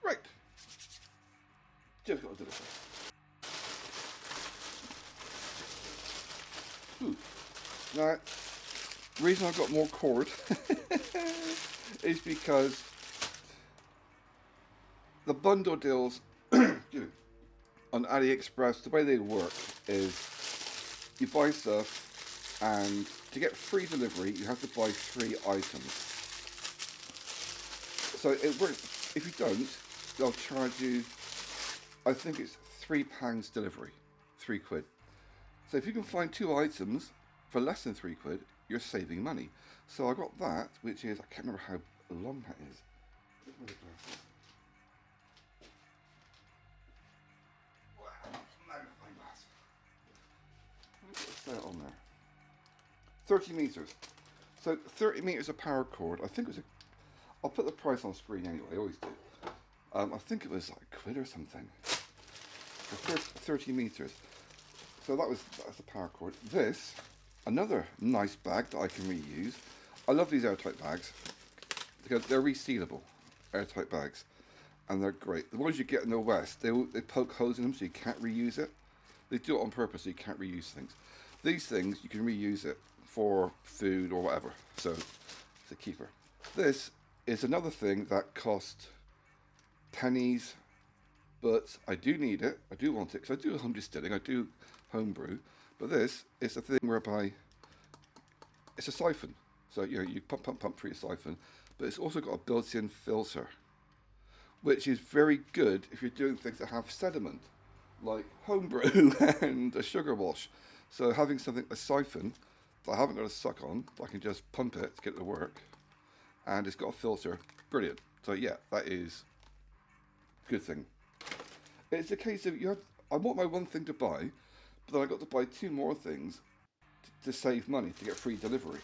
Right. Just got to do this. Ooh. Now, the reason I've got more cord is because the bundle deals on AliExpress, the way they work is you buy stuff and to get free delivery you have to buy 3 items. So it works. If you don't, they'll charge you, I think it's £3 delivery, £3. So if you can find 2 items for less than £3, you're saving money. So I got that, which is, I can't remember how long that is. That on there. 30 meters. So 30 meters of power cord. I think it was I'll put the price on screen anyway, I always do. I think it was like £1 or something. For 30 meters. So that's the power cord. This, another nice bag that I can reuse. I love these airtight bags because they're resealable, airtight bags, and they're great. The ones you get in the West, they poke holes in them so you can't reuse it. They do it on purpose so you can't reuse things. These things, you can reuse it for food or whatever, so it's a keeper. This is another thing that cost pennies, but I do need it, I do want it, because I do home distilling, I do homebrew, but this is a thing whereby it's a siphon. So you pump through your siphon, but it's also got a built-in filter, which is very good if you're doing things that have sediment, like homebrew and a sugar wash. So having something, a siphon, that I haven't got to suck on, I can just pump it to get it to work, and it's got a filter, brilliant. So yeah, that is a good thing. It's a case of, I want my one thing to buy, but then I got to buy 2 more things to save money, to get free delivery.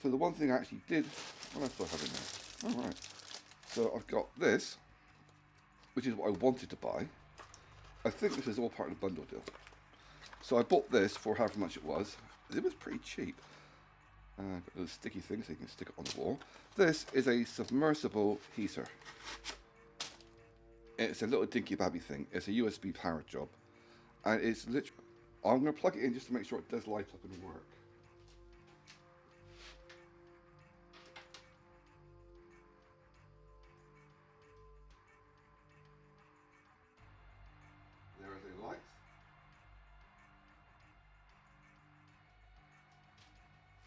So the one thing I actually did, what else do I have in there? Alright, so I've got this, which is what I wanted to buy. I think this is all part of the bundle deal. So I bought this for however much it was. It was pretty cheap. Got those sticky things so you can stick it on the wall. This is a submersible heater. It's a little dinky babby thing. It's a USB powered job. And it's literally, I'm going to plug it in just to make sure it does light up and work. There are the lights.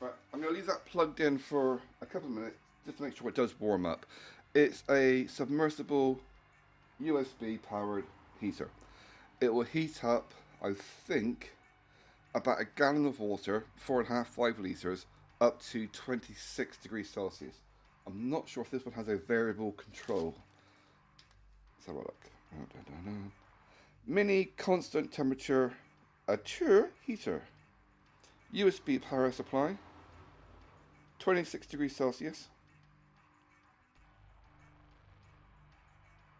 Right, I'm going to leave that plugged in for a couple of minutes just to make sure it does warm up. It's a submersible USB powered heater. It will heat up, I think, about a gallon of water, 4.5, 5 litres, up to 26 degrees Celsius. I'm not sure if this one has a variable control. Let's have a look. Mini constant temperature Ature heater. USB power supply. 26 degrees Celsius.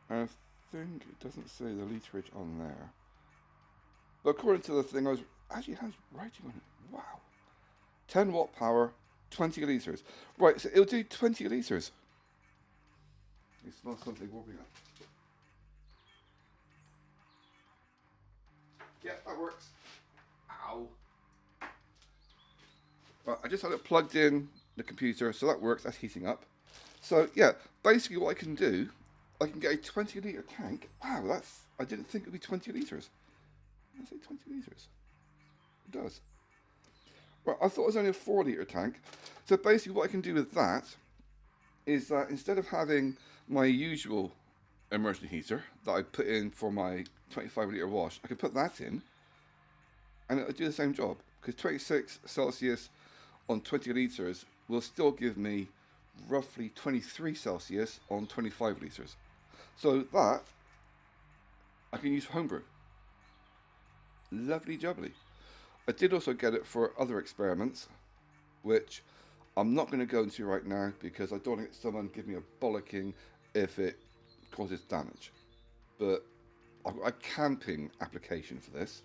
I think it doesn't say the literage on there. But according to the thing, actually has writing on it. Wow. 10 watt power, 20 litres. Right, so it'll do 20 litres. You smell something warming up. Yeah, that works. Ow. Right, I just had it plugged in the computer, so that works. That's heating up. So yeah, basically what I can do, I can get a 20 litre tank. Wow, I didn't think it would be 20 litres. I say 20 litres. It does. Right, I thought it was only a 4 litre tank. So basically what I can do with that is that instead of having my usual immersion heater that I put in for my 25 litre wash, I can put that in and it'll do the same job, because 26 Celsius on 20 litres will still give me roughly 23 Celsius on 25 litres. So that I can use for homebrew. Lovely jubbly. I did also get it for other experiments, which I'm not going to go into right now because I don't want someone give me a bollocking if it causes damage. But I've got a camping application for this.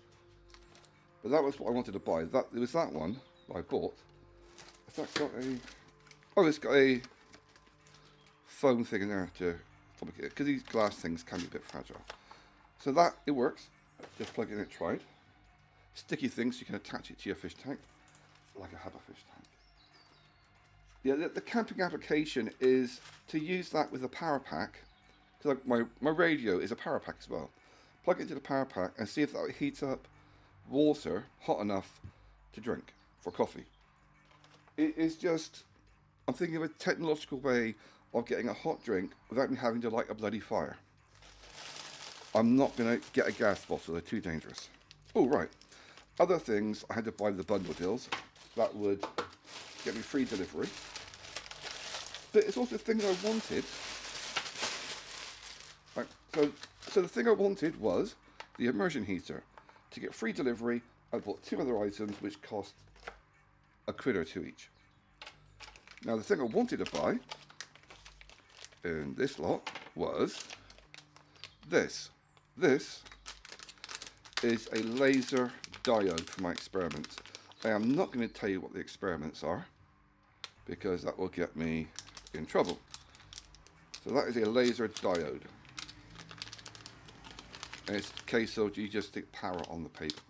But that was what I wanted to buy. It was that one that I bought. Has that got a... Oh, it's got a foam thing in there to complicated because these glass things can be a bit fragile. So that, it works. Just plug it in and try it. Sticky things, you can attach it to your fish tank, like I have a fish tank. Yeah, the camping application is to use that with a power pack. Because like my radio is a power pack as well. Plug it into the power pack and see if that heats up water hot enough to drink for coffee. It is just, I'm thinking of a technological way of getting a hot drink without me having to light a bloody fire. I'm not going to get a gas bottle, they're too dangerous. Oh, right. Other things, I had to buy the bundle deals. That would get me free delivery. But it's also things I wanted. Right, so the thing I wanted was the immersion heater. To get free delivery, I bought 2 other items which cost £1 or 2 each. Now the thing I wanted to buy in this lot was this. This is a laser diode for my experiments. I am not going to tell you what the experiments are because that will get me in trouble. So that is a laser diode. And it's a case of you just stick power on the paper.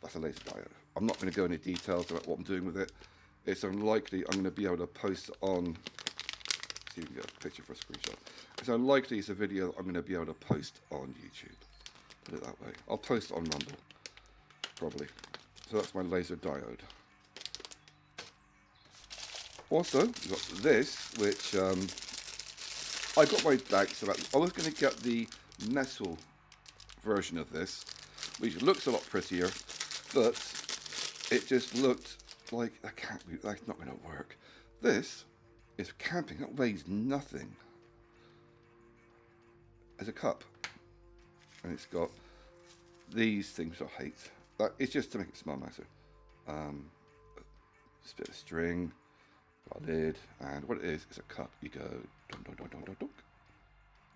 That's a laser diode. I'm not going to go into details about what I'm doing with it. It's unlikely I'm going to be able to post on, see if you can get a picture for a screenshot. It's unlikely it's a video that I'm going to be able to post on YouTube. Put it that way. I'll post it on Rumble, probably. So that's my laser diode. Also, we've got this, which I got my doubts about. I was going to get the metal version of this, which looks a lot prettier, but it just looked like that's not going to work. This is camping. That weighs nothing. As a cup, and it's got these things I hate. It's just to make it smell nicer. Just a bit of string, got a lid, and what it is a cup. You go dunk, dunk, dunk, dunk, dunk, dunk.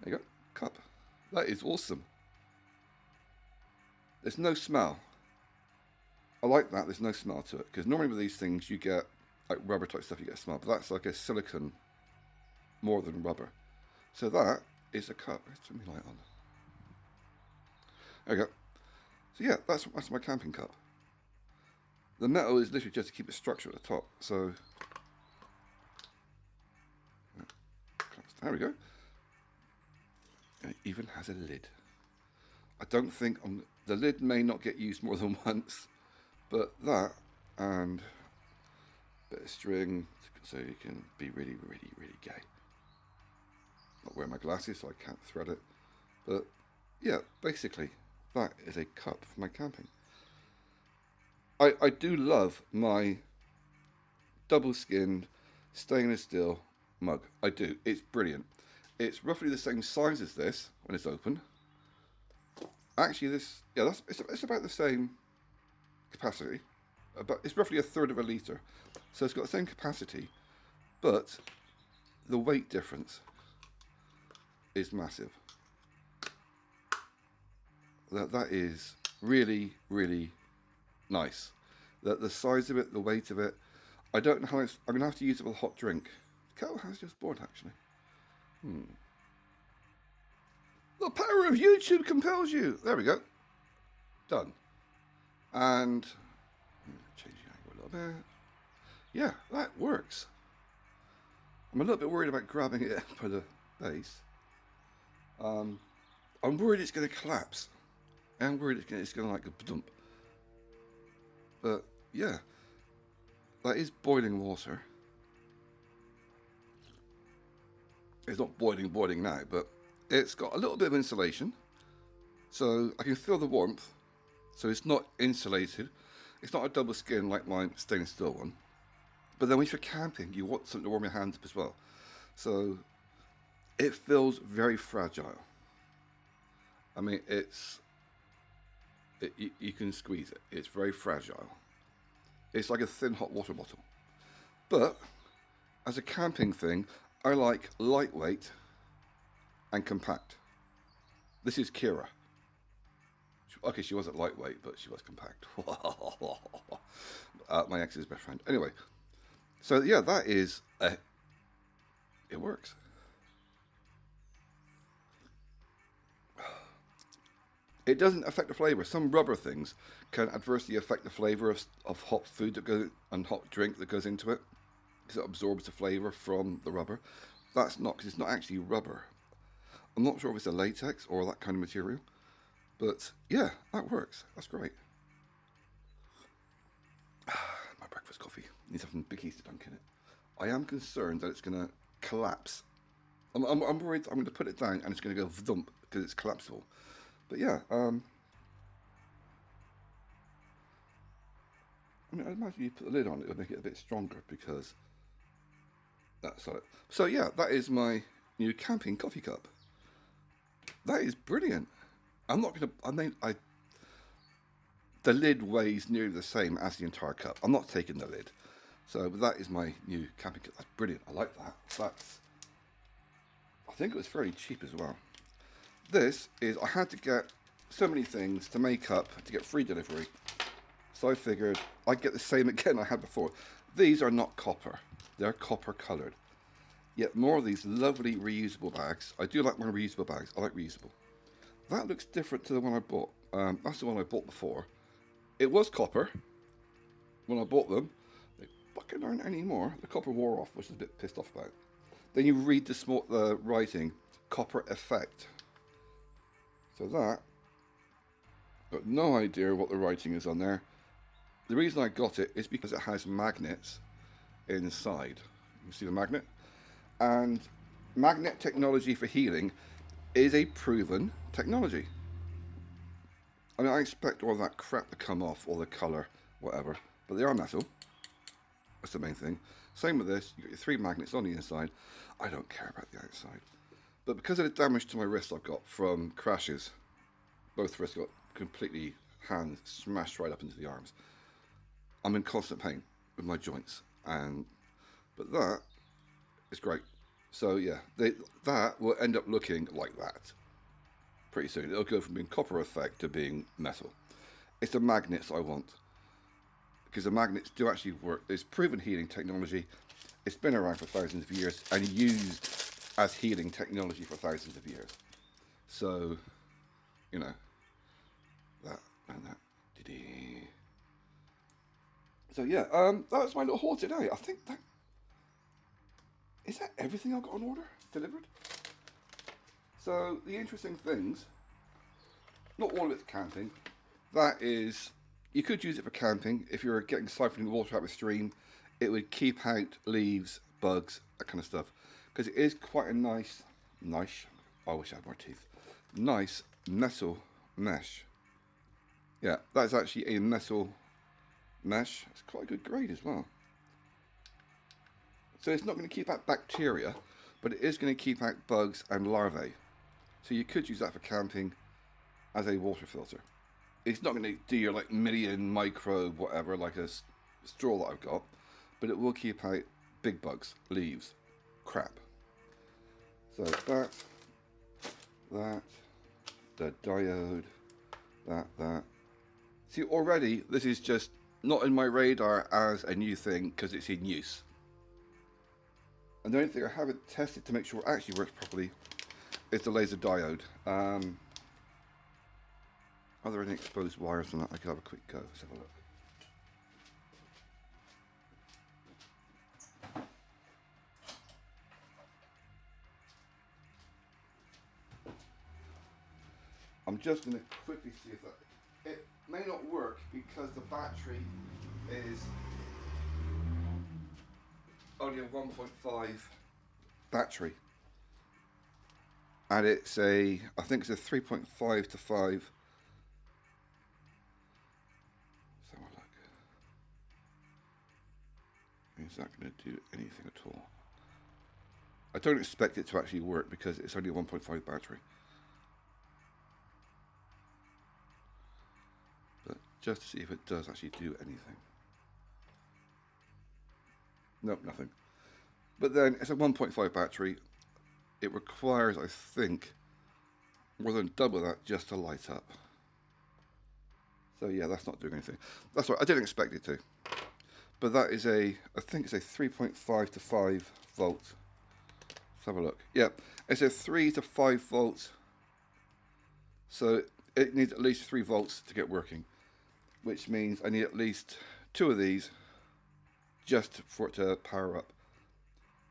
There you go, cup. That is awesome. There's no smell. I like that. There's no smell to it because normally with these things you get like rubber type stuff. You get a smell, but that's like a silicone more than rubber. So that is a cup. Let's turn my light on. There we go. So yeah, that's my camping cup. The metal is literally just to keep the structure at the top. So there we go. And it even has a lid. I don't think the lid may not get used more than once, but that and a bit of string so you can be really, really, really gay. Not wearing my glasses so I can't thread it, but yeah, basically that is a cup for my camping. I do love my double-skinned stainless steel mug. I do. It's brilliant. It's roughly the same size as this when it's open. Actually, it's about the same capacity. But it's roughly 1/3 of a litre. So it's got the same capacity, but the weight difference is massive. That is really, really nice. The size of it, the weight of it. I don't know how I'm going to have to use it with a hot drink. The kettle has just boiled, actually. The power of YouTube compels you. There we go. Done. And change the angle a little bit. Yeah, that works. I'm a little bit worried about grabbing it by the base. I'm worried it's going to collapse. I'm worried it's going to like a dump. But yeah, that is boiling water. It's not boiling now, but it's got a little bit of insulation. So I can feel the warmth. So it's not insulated. It's not a double skin like my stainless steel one. But then when you're camping, you want something to warm your hands up as well. So it feels very fragile. I mean, you can squeeze it. It's very fragile. It's like a thin hot water bottle. But as a camping thing, I like lightweight and compact. This is Kira. Okay, she wasn't lightweight, but she was compact. My ex's best friend. Anyway, so yeah, that is it works. It doesn't affect the flavour. Some rubber things can adversely affect the flavour of hot food that goes and hot drink that goes into it, because it absorbs the flavour from the rubber. That's not, because it's not actually rubber. I'm not sure if it's a latex or that kind of material, but yeah, that works. That's great. My breakfast coffee needs to have some bickies to dunk in it. I am concerned that it's going to collapse. I'm worried I'm going to put it down and it's going to go thump because it's collapsible. But yeah, I mean, I imagine you put the lid on it would make it a bit stronger because that's it. So yeah, that is my new camping coffee cup. That is brilliant. I'm not going to, the lid weighs nearly the same as the entire cup. I'm not taking the lid. So that is my new camping cup. That's brilliant. I like that. I think it was fairly cheap as well. This is, I had to get so many things to make up to get free delivery. So I figured I'd get the same again I had before. These are not copper. They're copper coloured. Yet more of these lovely reusable bags. I do like my reusable bags. I like reusable. That looks different to the one I bought. That's the one I bought before. It was copper when I bought them. They fucking aren't anymore. The copper wore off, which is a bit pissed off about. Then you read the writing, copper effect. So that, got no idea what the writing is on there. The reason I got it is because it has magnets inside. You see the magnet? And magnet technology for healing is a proven technology. I mean, I expect all that crap to come off, all the colour, whatever, but they are metal. That's the main thing. Same with this, you got your 3 magnets on the inside. I don't care about the outside. But because of the damage to my wrist I've got from crashes, both wrists got completely hands smashed right up into the arms. I'm in constant pain with my joints, but that is great. So yeah, that will end up looking like that pretty soon. It'll go from being copper effect to being metal. It's the magnets I want, because the magnets do actually work. It's proven healing technology. It's been around for thousands of years and used as healing technology for thousands of years. So, you know, that and that. So yeah, that was my little haul today. I think that is that everything I got on order delivered. So the interesting things, not all of it's camping. That is, you could use it for camping if you're getting siphoning water out of a stream. It would keep out leaves, bugs, that kind of stuff, because it is quite a nice. I wish I had more teeth. Nice metal mesh. Yeah, that's actually a metal mesh. It's quite a good grade as well. So it's not going to keep out bacteria, but it is going to keep out bugs and larvae. So you could use that for camping as a water filter. It's not going to do your like million microbe whatever like a straw that I've got, but it will keep out big bugs, leaves, crap. So that, the diode, that. See, already this is just not in my radar as a new thing because it's in use. And the only thing I haven't tested to make sure it actually works properly is the laser diode. Are there any exposed wires on that? I could have a quick go. Let's have a look. I'm just going to quickly see if that... It may not work because the battery is only a 1.5 battery. And it's I think it's a 3.5 to 5. Let's have a look. Is that going to do anything at all? I don't expect it to actually work because it's only a 1.5 battery. But just to see if it does actually do anything. Nope, nothing. But then it's a 1.5 battery. It requires, I think, more than double that just to light up. So yeah, that's not doing anything. That's right, I didn't expect it to. But that is I think it's a 3.5 to 5 volt. Let's have a look. Yeah, it's a 3 to 5 volt. So it needs at least 3 volts to get working, which means I need at least 2 of these just for it to power up.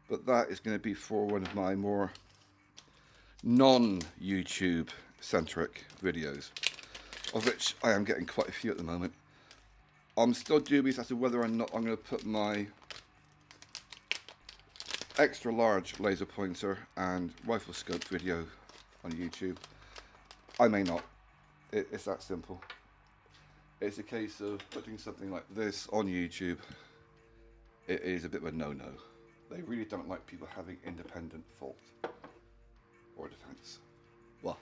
But that is going to be for one of my more non-YouTube centric videos, of which I am getting quite a few at the moment. I'm still dubious as to whether or not I'm going to put my extra large laser pointer and rifle scope video on YouTube. I may not. It's that simple. It's a case of putting something like this on YouTube. It is a bit of a no-no. They really don't like people having independent fault or defense. Well,